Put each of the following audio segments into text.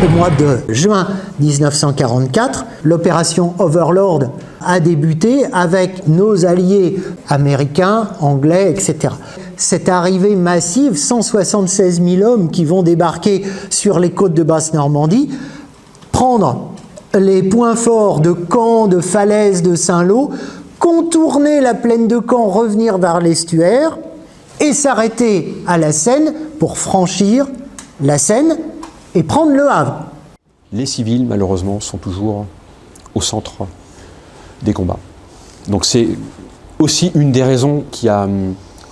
Au mois de juin 1944, l'opération Overlord a débuté avec nos alliés américains, anglais, etc. Cette arrivée massive, 176 000 hommes qui vont débarquer sur les côtes de Basse-Normandie, prendre les points forts de Caen, de Falaise, de Saint-Lô, contourner la plaine de Caen, revenir vers l'estuaire et s'arrêter à la Seine pour franchir la Seine et prendre Le Havre. Les civils, malheureusement, sont toujours au centre des combats. Donc c'est aussi une des raisons qui a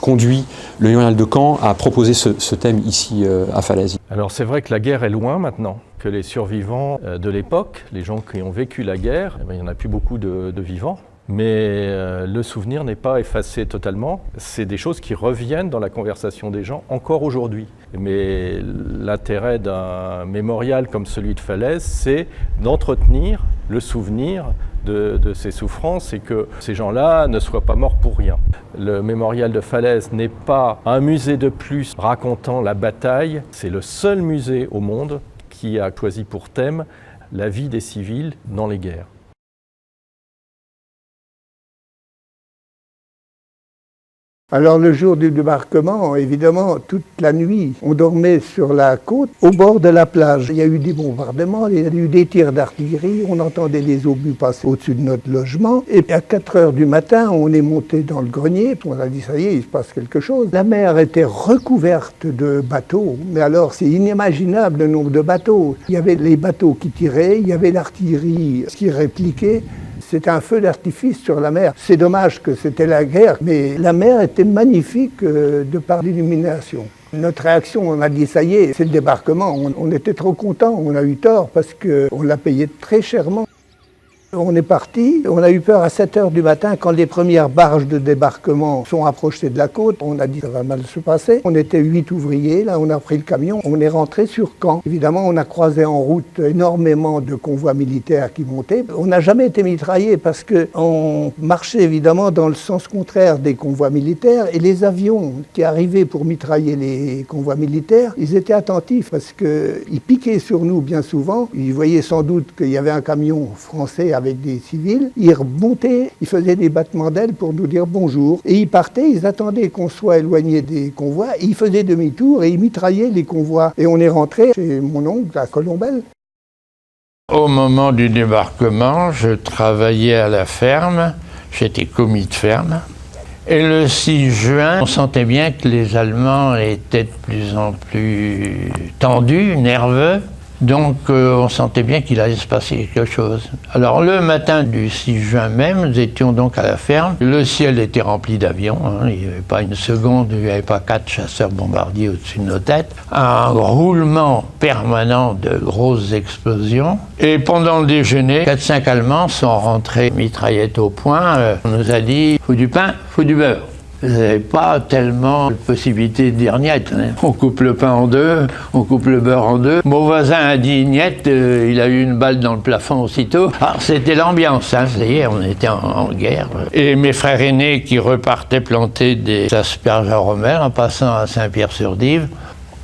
conduit le mémorial de Caen à proposer ce thème ici à Falaise. Alors c'est vrai que la guerre est loin maintenant, que les survivants de l'époque, les gens qui ont vécu la guerre, il n'y en a plus beaucoup de vivants. Mais le souvenir n'est pas effacé totalement. C'est des choses qui reviennent dans la conversation des gens encore aujourd'hui. Mais l'intérêt d'un mémorial comme celui de Falaise, c'est d'entretenir le souvenir de ces souffrances et que ces gens-là ne soient pas morts pour rien. Le mémorial de Falaise n'est pas un musée de plus racontant la bataille. C'est le seul musée au monde qui a choisi pour thème la vie des civils dans les guerres. Alors le jour du débarquement, évidemment, toute la nuit, on dormait sur la côte, au bord de la plage. Il y a eu des bombardements, il y a eu des tirs d'artillerie, on entendait les obus passer au-dessus de notre logement. Et à 4 heures du matin, on est monté dans le grenier, on a dit ça y est, il se passe quelque chose. La mer était recouverte de bateaux, mais alors c'est inimaginable le nombre de bateaux. Il y avait les bateaux qui tiraient, il y avait l'artillerie qui répliquait. C'était un feu d'artifice sur la mer. C'est dommage que c'était la guerre, mais la mer était magnifique de par l'illumination. Notre réaction, on a dit ça y est, c'est le débarquement. On était trop contents, on a eu tort parce qu'on l'a payé très chèrement. On est parti, on a eu peur à 7 heures du matin quand les premières barges de débarquement sont approchées de la côte. On a dit ça va mal se passer. On était 8 ouvriers, là on a pris le camion, on est rentré sur Caen. Évidemment on a croisé en route énormément de convois militaires qui montaient. On n'a jamais été mitraillés parce qu'on marchait évidemment dans le sens contraire des convois militaires et les avions qui arrivaient pour mitrailler les convois militaires, ils étaient attentifs parce qu'ils piquaient sur nous bien souvent. Ils voyaient sans doute qu'il y avait un camion français avec des civils, ils remontaient, ils faisaient des battements d'ailes pour nous dire bonjour. Et ils partaient, ils attendaient qu'on soit éloigné des convois, et ils faisaient demi-tour et ils mitraillaient les convois. Et on est rentré chez mon oncle à Colombelles. Au moment du débarquement, je travaillais à la ferme, j'étais commis de ferme. Et le 6 juin, on sentait bien que les Allemands étaient de plus en plus tendus, nerveux. Donc on sentait bien qu'il allait se passer quelque chose. Alors le matin du 6 juin même, nous étions donc à la ferme. Le ciel était rempli d'avions, hein. Il n'y avait pas une seconde, il n'y avait pas 4 chasseurs bombardiers au-dessus de nos têtes. Un roulement permanent de grosses explosions. Et pendant le déjeuner, 4-5 Allemands sont rentrés mitraillettes au poing. On nous a dit « faut du pain, faut du beurre ». Vous n'avez pas tellement de possibilité de dire niet. Hein. On coupe le pain en deux, on coupe le beurre en deux. Mon voisin a dit niet, il a eu une balle dans le plafond aussitôt. Alors c'était l'ambiance, hein, ça y est, on était en guerre. Et mes frères aînés qui repartaient planter des asperges à Rommel en passant à Saint-Pierre-sur-Dive,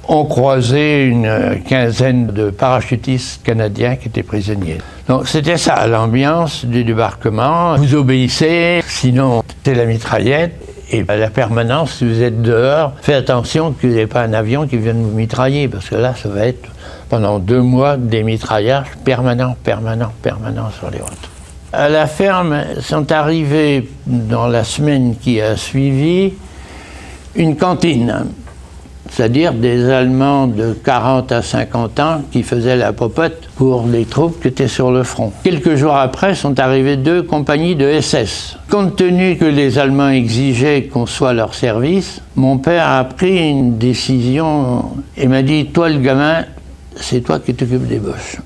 ont croisé une quinzaine de parachutistes canadiens qui étaient prisonniers. Donc c'était ça, l'ambiance du débarquement. Vous obéissez, sinon c'est la mitraillette. Et à la permanence, si vous êtes dehors, faites attention qu'il n'y ait pas un avion qui vienne vous mitrailler, parce que là, ça va être pendant 2 mois des mitraillages permanents sur les routes. À la ferme sont arrivés, dans la semaine qui a suivi, une cantine, c'est-à-dire des Allemands de 40 à 50 ans qui faisaient la popote pour les troupes qui étaient sur le front. Quelques jours après sont arrivées 2 compagnies de SS. Compte tenu que les Allemands exigeaient qu'on soit à leur service, mon père a pris une décision et m'a dit « Toi le gamin, c'est toi qui t'occupes des Boches.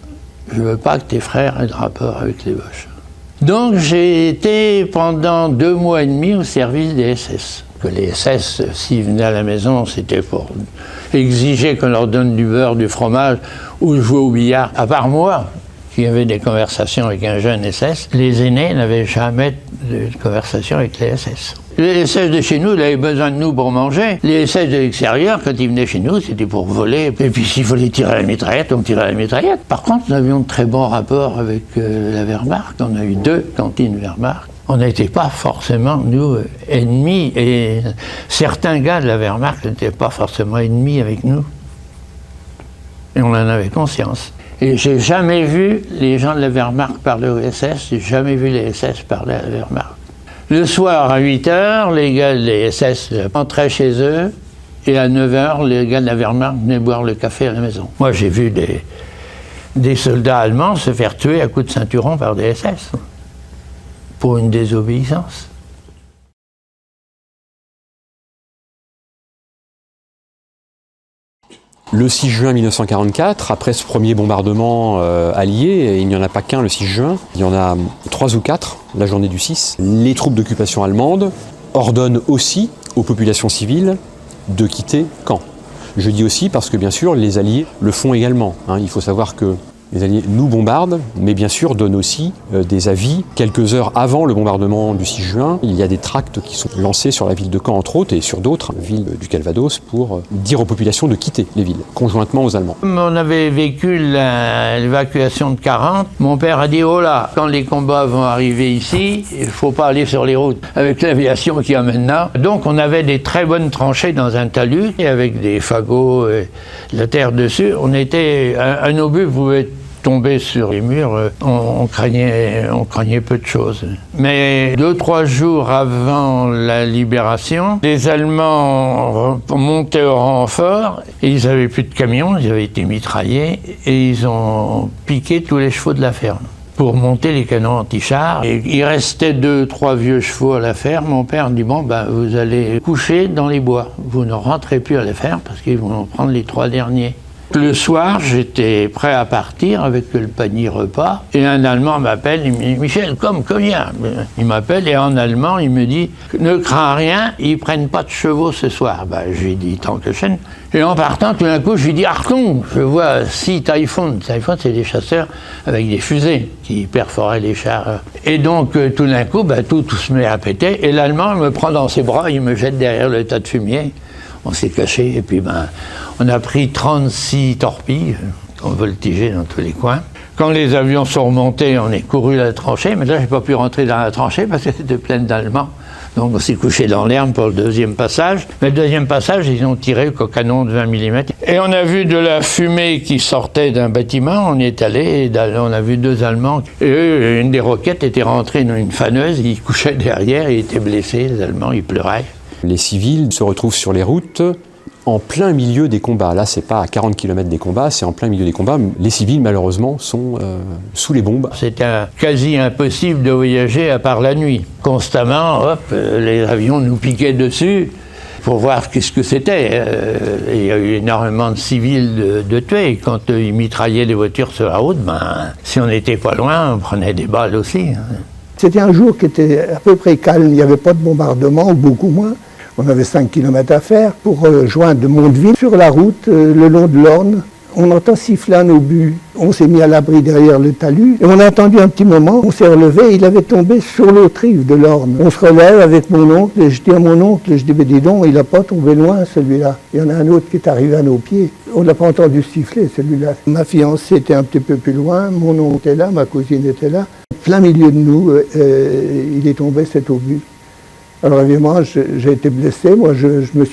Je ne veux pas que tes frères aient de rapport avec les Boches. » Donc j'ai été pendant 2 mois et demi au service des SS. Que les SS, s'ils venaient à la maison, c'était pour exiger qu'on leur donne du beurre, du fromage ou jouer au billard. À part moi, qui avait des conversations avec un jeune SS, les aînés n'avaient jamais de conversation avec les SS. Les SS de chez nous, ils avaient besoin de nous pour manger. Les SS de l'extérieur, quand ils venaient chez nous, c'était pour voler. Et puis s'il fallait tirer à la mitraillette, on tirait à la mitraillette. Par contre, nous avions de très bons rapports avec la Wehrmacht. On a eu 2 cantines Wehrmacht. On n'était pas forcément, nous, ennemis. Et certains gars de la Wehrmacht n'étaient pas forcément ennemis avec nous. Et on en avait conscience. Et j'ai jamais vu les gens de la Wehrmacht parler aux SS, j'ai jamais vu les SS parler à la Wehrmacht. Le soir, à 8h, les gars des SS entraient chez eux, et à 9h, les gars de la Wehrmacht venaient boire le café à la maison. Moi, j'ai vu des soldats allemands se faire tuer à coups de ceinturon par des SS, pour une désobéissance. Le 6 juin 1944, après ce premier bombardement allié, et il n'y en a pas qu'un le 6 juin, il y en a 3 ou 4, la journée du 6, les troupes d'occupation allemandes ordonnent aussi aux populations civiles de quitter Caen. Je dis aussi parce que bien sûr les Alliés le font également. Il faut savoir que les Alliés nous bombardent, mais bien sûr donnent aussi des avis. Quelques heures avant le bombardement du 6 juin, il y a des tracts qui sont lancés sur la ville de Caen, entre autres, et sur d'autres villes du Calvados, pour dire aux populations de quitter les villes, conjointement aux Allemands. On avait vécu l'évacuation de 40. Mon père a dit, oh là, quand les combats vont arriver ici, il ne faut pas aller sur les routes, avec l'aviation qui amène là. Donc on avait des très bonnes tranchées dans un talus, et avec des fagots et de la terre dessus. On était, un obus pouvait tomber sur les murs, on craignait peu de choses. Mais 2-3 jours avant la libération, les Allemands montaient au renfort, et ils n'avaient plus de camions, ils avaient été mitraillés, et ils ont piqué tous les chevaux de la ferme pour monter les canons anti-chars. Et il restait 2-3 vieux chevaux à la ferme. Mon père dit, bon, vous allez coucher dans les bois. Vous ne rentrez plus à la ferme parce qu'ils vont en prendre les 3 derniers. Le soir, j'étais prêt à partir avec le panier repas, et un Allemand m'appelle, il me dit « Michel, comme hier ». Il m'appelle, et en allemand, il me dit « Ne crains rien, ils prennent pas de chevaux ce soir ». Je lui dis « Tant que chaîne ». Et en partant, tout d'un coup, je lui dis « Achtung !» Je vois 6 Typhoon. Typhoon, c'est des chasseurs avec des fusées qui perforaient les chars. Et donc, tout d'un coup, tout se met à péter, et l'Allemand me prend dans ses bras, il me jette derrière le tas de fumier. On s'est caché, et puis on a pris 36 torpilles, qu'on voltigeait dans tous les coins. Quand les avions sont remontés, on est couru à la tranchée, mais là, j'ai pas pu rentrer dans la tranchée parce qu'elle était pleine d'Allemands. Donc on s'est couché dans l'herbe pour le 2e passage. Mais le 2e passage, ils ont tiré au canon de 20 mm. Et on a vu de la fumée qui sortait d'un bâtiment, on y est allé, et on a vu 2 Allemands. Et eux, une des roquettes était rentrée dans une faneuse, ils couchaient derrière, ils étaient blessés, les Allemands, ils pleuraient. Les civils se retrouvent sur les routes en plein milieu des combats. Là, c'est pas à 40 km des combats, c'est en plein milieu des combats. Les civils, malheureusement, sont sous les bombes. C'était quasi impossible de voyager à part la nuit. Constamment, les avions nous piquaient dessus pour voir qu'est-ce que c'était. Il y a eu énormément de civils de tués. Quand ils mitraillaient les voitures sur la route, si on n'était pas loin, on prenait des balles aussi. C'était un jour qui était à peu près calme, il n'y avait pas de bombardement, ou beaucoup moins. On avait 5 km à faire pour rejoindre de Mondeville. Sur la route, le long de l'Orne, on entend siffler un obus. On s'est mis à l'abri derrière le talus. Et on a attendu un petit moment, on s'est relevé, il avait tombé sur l'autre rive de l'Orne. On se relève avec mon oncle, et je dis à mon oncle, dis donc, il n'a pas tombé loin celui-là. Il y en a un autre qui est arrivé à nos pieds. On n'a pas entendu siffler celui-là. Ma fiancée était un petit peu plus loin, mon oncle était là, ma cousine était là. Plein milieu de nous, il est tombé cet obus. Alors évidemment, j'ai été blessé. Moi, je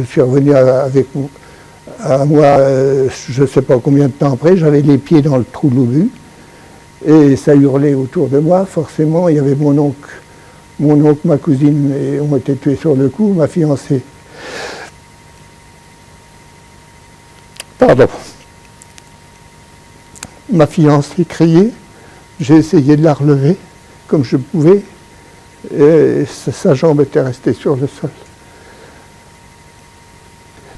suis revenu avec moi, je ne sais pas combien de temps après, j'avais les pieds dans le trou de l'obus. Et ça hurlait autour de moi. Forcément, il y avait mon oncle, ma cousine ont été tués sur le coup, ma fiancée. Pardon. Ma fiancée criait. J'ai essayé de la relever comme je pouvais. Et sa jambe était restée sur le sol.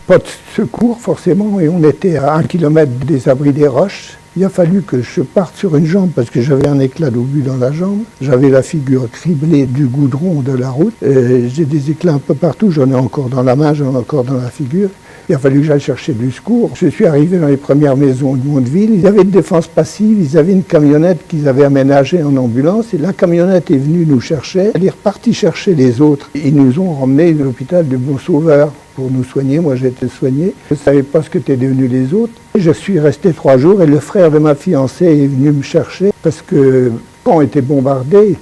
Pas de secours forcément, et on était à 1 km des abris des roches. Il a fallu que je parte sur une jambe parce que j'avais un éclat d'obus dans la jambe. J'avais la figure criblée du goudron de la route. J'ai des éclats un peu partout, j'en ai encore dans la main, j'en ai encore dans la figure. Il a fallu que j'aille chercher du secours. Je suis arrivé dans les premières maisons de Mondeville. Ils avaient une défense passive, ils avaient une camionnette qu'ils avaient aménagée en ambulance. Et la camionnette est venue nous chercher. Elle est repartie chercher les autres. Ils nous ont emmenés à l'hôpital du Bon-Sauveur pour nous soigner. Moi, j'ai été soigné. Je ne savais pas ce que étaient devenus les autres. Je suis resté 3 jours et le frère de ma fiancée est venu me chercher parce que quand on était bombardé,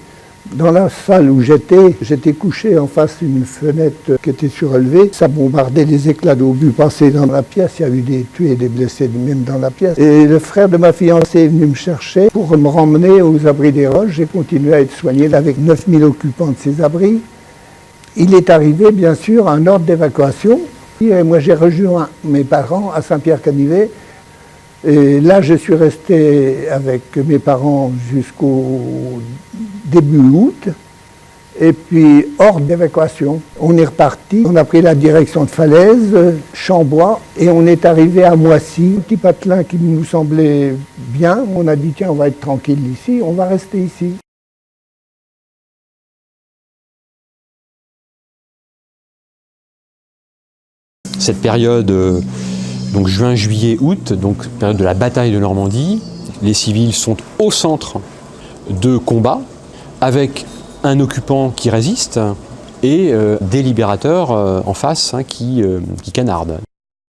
dans la salle où j'étais couché en face d'une fenêtre qui était surélevée. Ça bombardait, les éclats d'obus passaient dans la pièce. Il y a eu des tués et des blessés même dans la pièce. Et le frère de ma fiancée est venu me chercher pour me ramener aux abris des Roches. J'ai continué à être soigné avec 9000 occupants de ces abris. Il est arrivé, bien sûr, un ordre d'évacuation. Et moi, j'ai rejoint mes parents à Saint-Pierre-Canivet. Et là, je suis resté avec mes parents jusqu'au début août. Et puis, hors d'évacuation, on est reparti. On a pris la direction de Falaise, Chambois, et on est arrivé à Moissy. Un petit patelin qui nous semblait bien. On a dit, tiens, on va être tranquille ici, on va rester ici. Cette période, donc juin, juillet, août, donc période de la bataille de Normandie, les civils sont au centre de combats, avec un occupant qui résiste et des libérateurs en face qui canardent.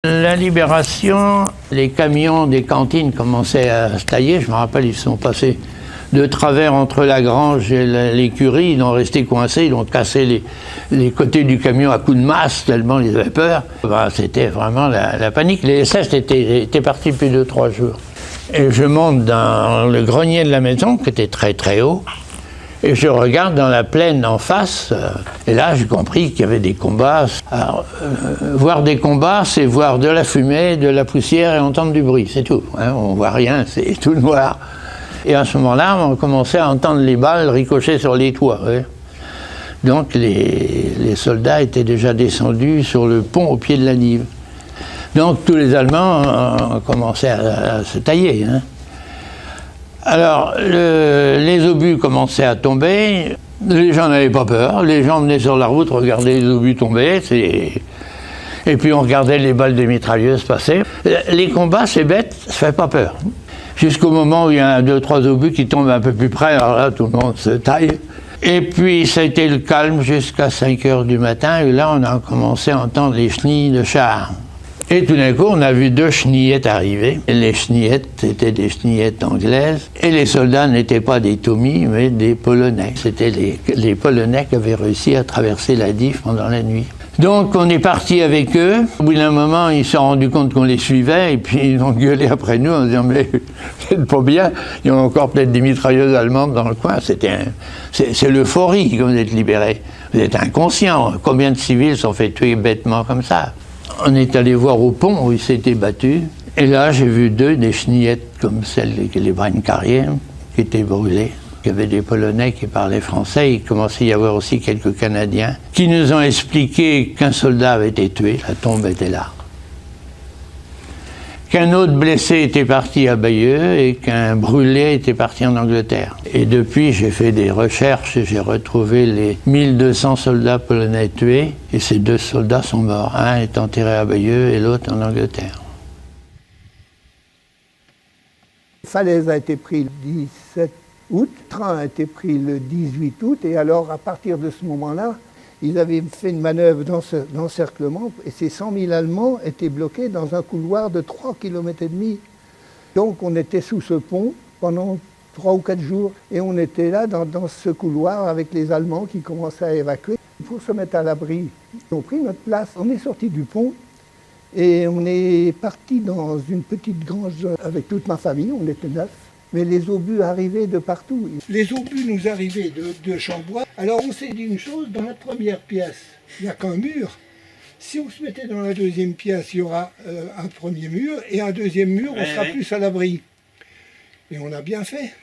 La libération, les camions des cantines commençaient à se tailler. Je me rappelle, ils sont passés de travers entre la grange et l'écurie. Ils ont resté coincés, ils ont cassé les côtés du camion à coups de masse, tellement ils avaient peur. C'était vraiment la panique. Les SS étaient partis depuis 2-3 jours. Et je monte dans le grenier de la maison, qui était très très haut, et je regarde dans la plaine en face, et là j'ai compris qu'il y avait des combats. Alors, voir des combats, c'est voir de la fumée, de la poussière et entendre du bruit, c'est tout. Hein, on voit rien, c'est tout noir. Et à ce moment-là, on commençait à entendre les balles ricocher sur les toits. Ouais. Donc les soldats étaient déjà descendus sur le pont au pied de la Nive. Donc tous les Allemands commençaient à se tailler. Hein. Alors les obus commençaient à tomber, les gens n'avaient pas peur, les gens venaient sur la route regarder les obus tomber, et puis on regardait les balles des mitrailleuses passer. Les combats, c'est bête, ça fait pas peur. Jusqu'au moment où il y a 2-3 obus qui tombent un peu plus près, alors là tout le monde se taille. Et puis ça a été le calme jusqu'à 5 heures du matin, et là on a commencé à entendre les chenilles de chars. Et tout d'un coup, on a vu 2 chenillettes arriver. Et les chenillettes étaient des chenillettes anglaises. Et les soldats n'étaient pas des Tommy, mais des Polonais. C'était les Polonais qui avaient réussi à traverser la Dive pendant la nuit. Donc on est parti avec eux. Au bout d'un moment, ils se sont rendus compte qu'on les suivait. Et puis ils ont gueulé après nous en disant « Mais c'est pas bien, il y a encore peut-être des mitrailleuses allemandes dans le coin. » C'est l'euphorie quand vous êtes libérés. Vous êtes inconscient. Combien de civils sont fait tuer bêtement comme ça? On est allé voir au pont où ils s'étaient battus. Et là, j'ai vu des chenillettes comme celles les Braine-Carrier qui étaient brûlées. Il y avait des Polonais qui parlaient français. Il commençait à y avoir aussi quelques Canadiens qui nous ont expliqué qu'un soldat avait été tué. La tombe était là. Qu'un autre blessé était parti à Bayeux et qu'un brûlé était parti en Angleterre. Et depuis, j'ai fait des recherches et j'ai retrouvé les 1200 soldats polonais tués. Et ces 2 soldats sont morts. Un est enterré à Bayeux et l'autre en Angleterre. Falaise a été pris le 17 août, le train a été pris le 18 août. Et alors, à partir de ce moment-là, ils avaient fait une manœuvre d'encerclement et ces 100 000 Allemands étaient bloqués dans un couloir de 3,5 km. Donc on était sous ce pont pendant 3 ou 4 jours et on était là dans ce couloir avec les Allemands qui commençaient à évacuer pour se mettre à l'abri. Ils ont pris notre place, on est sorti du pont et on est parti dans une petite grange avec toute ma famille, on était 9. Mais les obus arrivaient de partout. Les obus nous arrivaient de Chambois. Alors on s'est dit une chose, dans la première pièce, il n'y a qu'un mur. Si on se mettait dans la deuxième pièce, il y aura un premier mur, et un deuxième mur, on sera plus à l'abri. Et on a bien fait.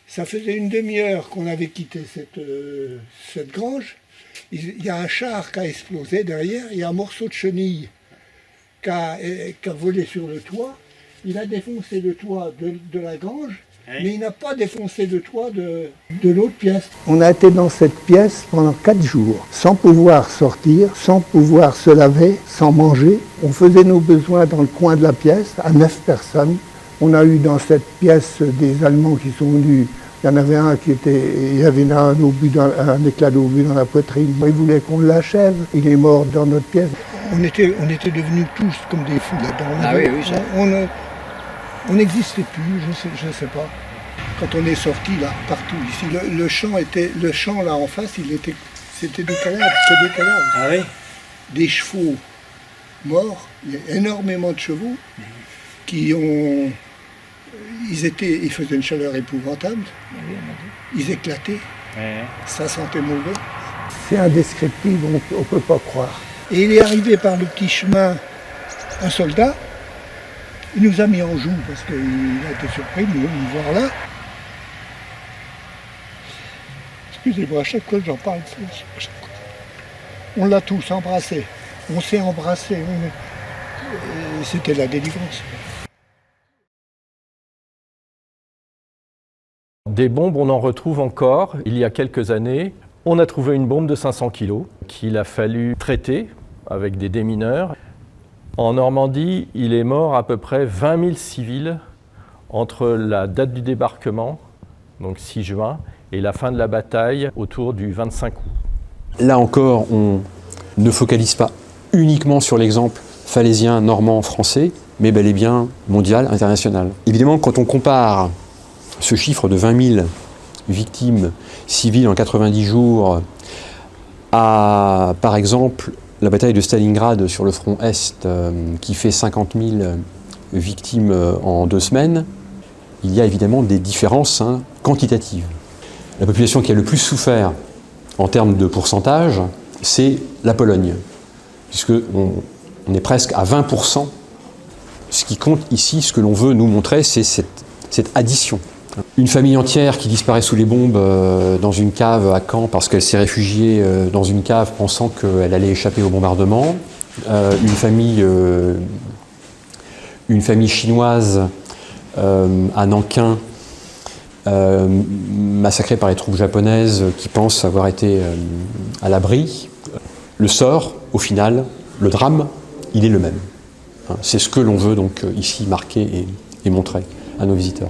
Ça faisait une demi-heure qu'on avait quitté cette grange. Il y a un char qui a explosé derrière, il y a un morceau de chenille qui a volé sur le toit. Il a défoncé le toit de la grange Mais il n'a pas défoncé le toit de l'autre pièce. On a été dans cette pièce pendant 4 jours, sans pouvoir sortir, sans pouvoir se laver, sans manger. On faisait nos besoins dans le coin de la pièce, à 9 personnes. On a eu dans cette pièce des Allemands qui sont venus. Il y en avait un il y avait un éclat d'obus dans la poitrine. Il voulait qu'on l'achève. Il est mort dans notre pièce. On était devenus tous comme des fous là-dedans. Ah oui, ça. On n'existait plus, je sais pas. Quand on est sorti là, partout ici, le champ là en face, c'était des cadavres, Ah oui. des chevaux morts. Il y a énormément de chevaux ils faisaient une chaleur épouvantable. Ils éclataient. Ça sentait mauvais. C'est indescriptible, on ne peut pas croire. Et il est arrivé par le petit chemin un soldat. Il nous a mis en joue parce qu'il a été surpris de nous voir là. Excusez-moi, à chaque fois que j'en parle, on l'a tous embrassé. On s'est embrassé. C'était la délivrance. Des bombes, on en retrouve encore. Il y a quelques années, on a trouvé une bombe de 500 kg qu'il a fallu traiter avec des démineurs. En Normandie, il est mort à peu près 20 000 civils entre la date du débarquement, donc 6 juin, et la fin de la bataille autour du 25 août. Là encore, on ne focalise pas uniquement sur l'exemple falaisien, normand, français, mais bel et bien mondial, international. Évidemment, quand on compare ce chiffre de 20 000 victimes civiles en 90 jours à, par exemple, la bataille de Stalingrad sur le front Est, qui fait 50 000 victimes en 2 semaines, il y a évidemment des différences quantitatives. La population qui a le plus souffert en termes de pourcentage, c'est la Pologne, puisqu'on est presque à 20%. Ce qui compte ici, ce que l'on veut nous montrer, c'est cette addition. Une famille entière qui disparaît sous les bombes dans une cave à Caen parce qu'elle s'est réfugiée dans une cave pensant qu'elle allait échapper au bombardement. Une famille chinoise à Nankin massacrée par les troupes japonaises qui pensent avoir été à l'abri. Le sort, au final, le drame, il est le même. C'est ce que l'on veut donc ici marquer et montrer à nos visiteurs.